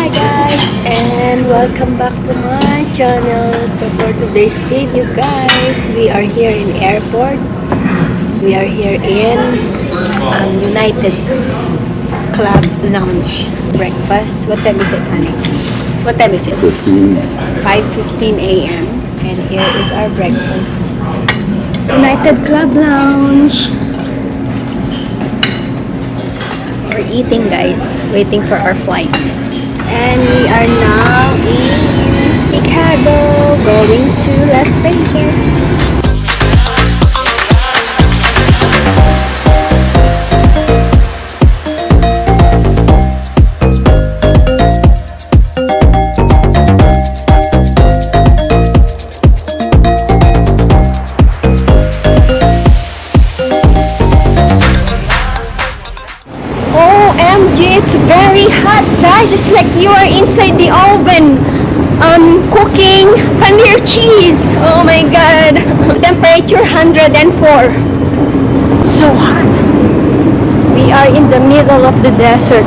Hi guys, and welcome back to my channel. So for today's video guys, we are here in airport. We are here in United Club Lounge. Breakfast. What time is it, honey? What time is it? 5:15 a.m. And here is our breakfast. United Club Lounge. We're eating guys, waiting for our flight. And we are now in Chicago, going to Las Vegas. OMG, it's very hot guys. It's like you are inside the oven cooking paneer cheese. Oh my god. Temperature 104. So hot. We are in the middle of the desert.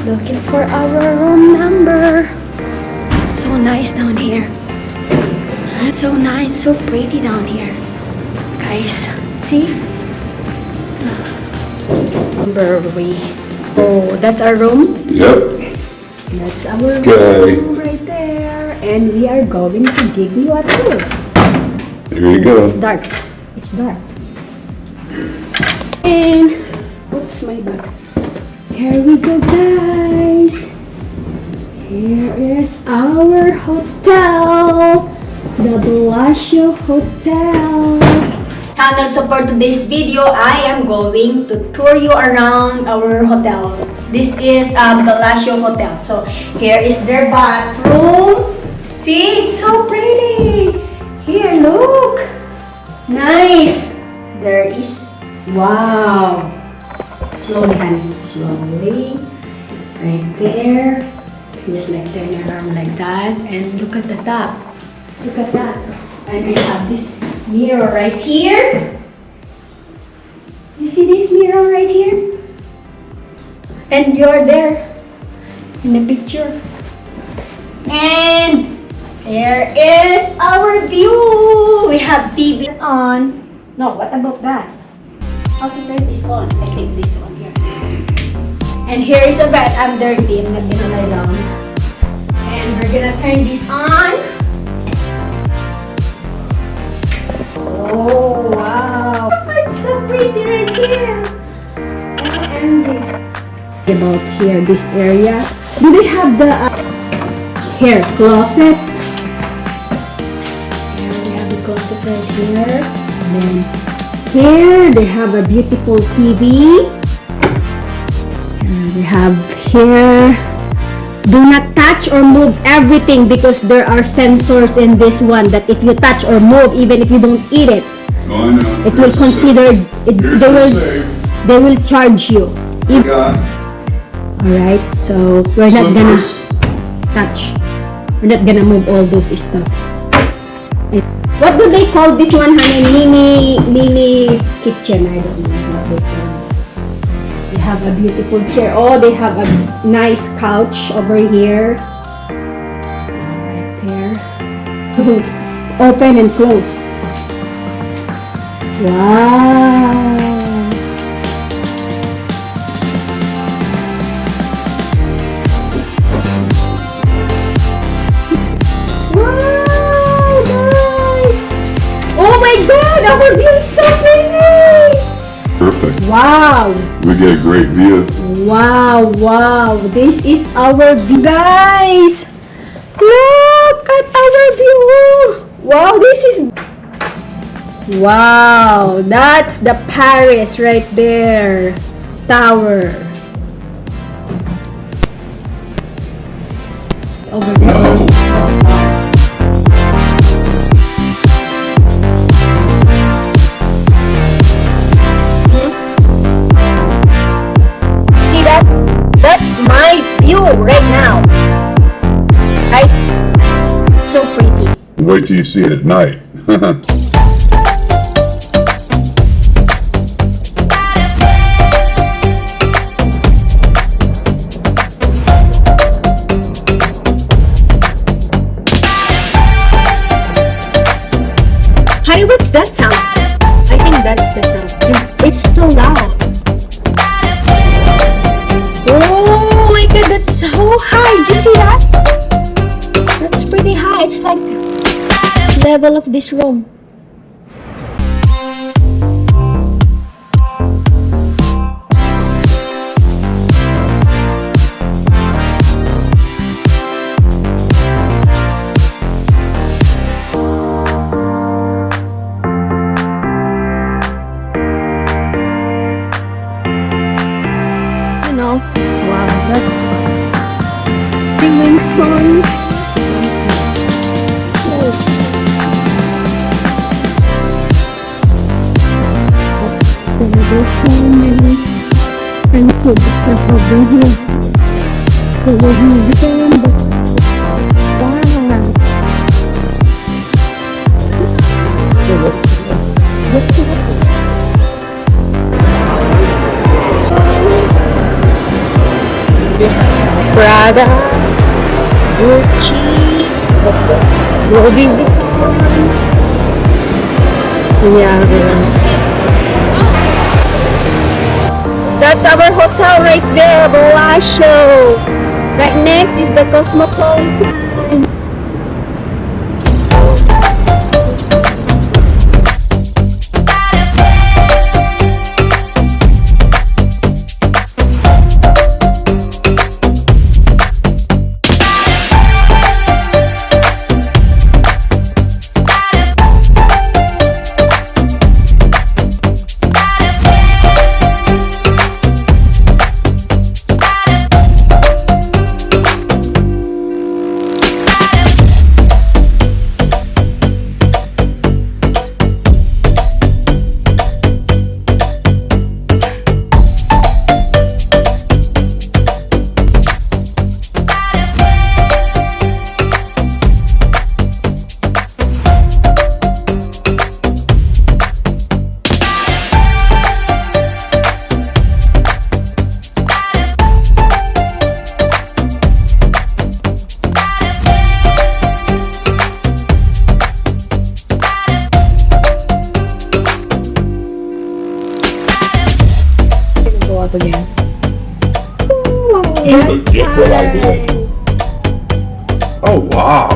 Looking for our room number. It's so nice down here. It's so nice, so pretty down here. Guys, see? Number we. Oh, that's our room? Yep. That's our Okay. room right there. And we are going to give you a tour. Here you go. It's dark. It's dark. And, oops, my bag. Here we go guys. Here is our hotel, the Bellagio Hotel. Channel, so for today's video, I am going to tour you around our hotel. This is Bellagio Hotel. So here is their bathroom. See, it's so pretty. Here, look. Nice. There is, wow. Slowly, honey. Slowly. Right there. Just like turn around like that. And look at the top. Look at that. And we have this mirror right here. You see this mirror right here? And you're there in the picture. And here is our view. We have TV on. No, what about that? How to turn this on? I think this one here. And here is a bed. I'm dirty. I'm not gonna lie down. And we're gonna turn this on. Oh wow! It's so pretty right here. OMG. About here, this area. Do they have the hair closet? Yeah, we have the closet right here. And then here they have a beautiful TV. And we have here, do not touch or move everything because there are sensors in this one that if you touch or move, even if you don't eat it, Oh, I know. it will consider it, they will charge you. Alright, so we're not gonna touch. We're not gonna move all those stuff. What do they call this one, honey? Mini kitchen. I don't know what they call it. They have a beautiful chair. Oh, they have a nice couch over here. Right there. Open and close. Wow. Wow. our view is so pretty! Perfect. Wow! We get a great view. Wow! This is our view, guys! Look at our view! Wow, this is... Wow! That's the Paris right there. Tower. Over there. Wow. See that? That's my view right now. Right? So pretty. Wait till you see it at night. Honey, what's that sound? I think that's the sound. It's so loud. Oh my god, that's so high. Did you see that? That's pretty high. It's like level of this room. You know, wow, that's penguins fun. There's so many expensive stuff over here. So we're gonna get them, but Prada, Gucci, Louis Vuitton. Yeah. That's our hotel right there, Bellagio. Right next is the Cosmopolitan. Up again. That's just what I did. Oh wow,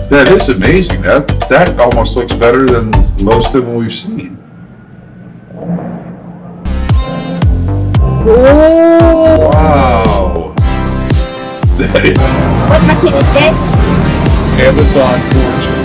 that is amazing. That almost looks better than most of them we've seen. Oh, Wow, that is what machine is that? Amazon fortune.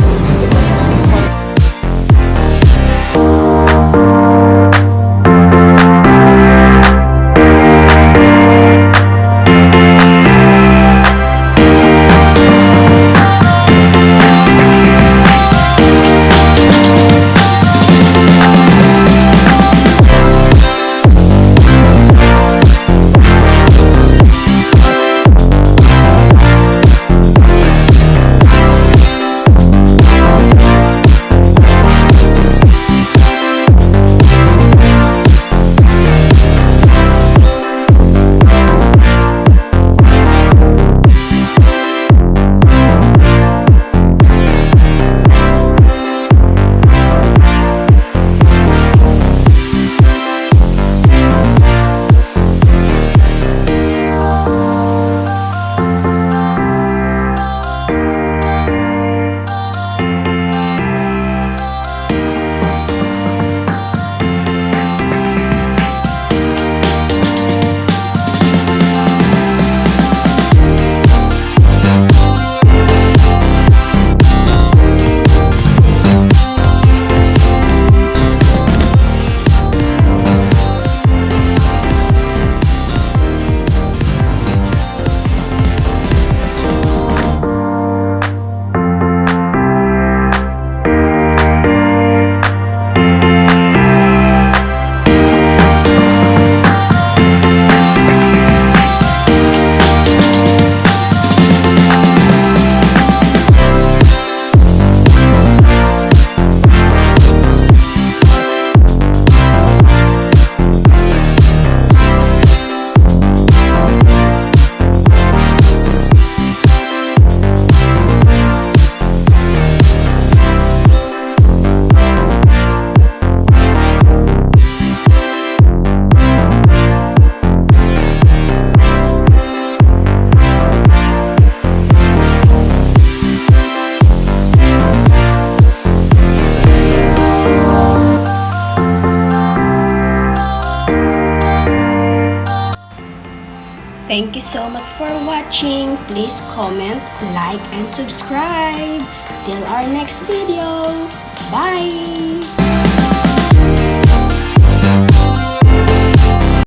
Thank you so much for watching. Please comment, like, and subscribe. Till our next video. Bye!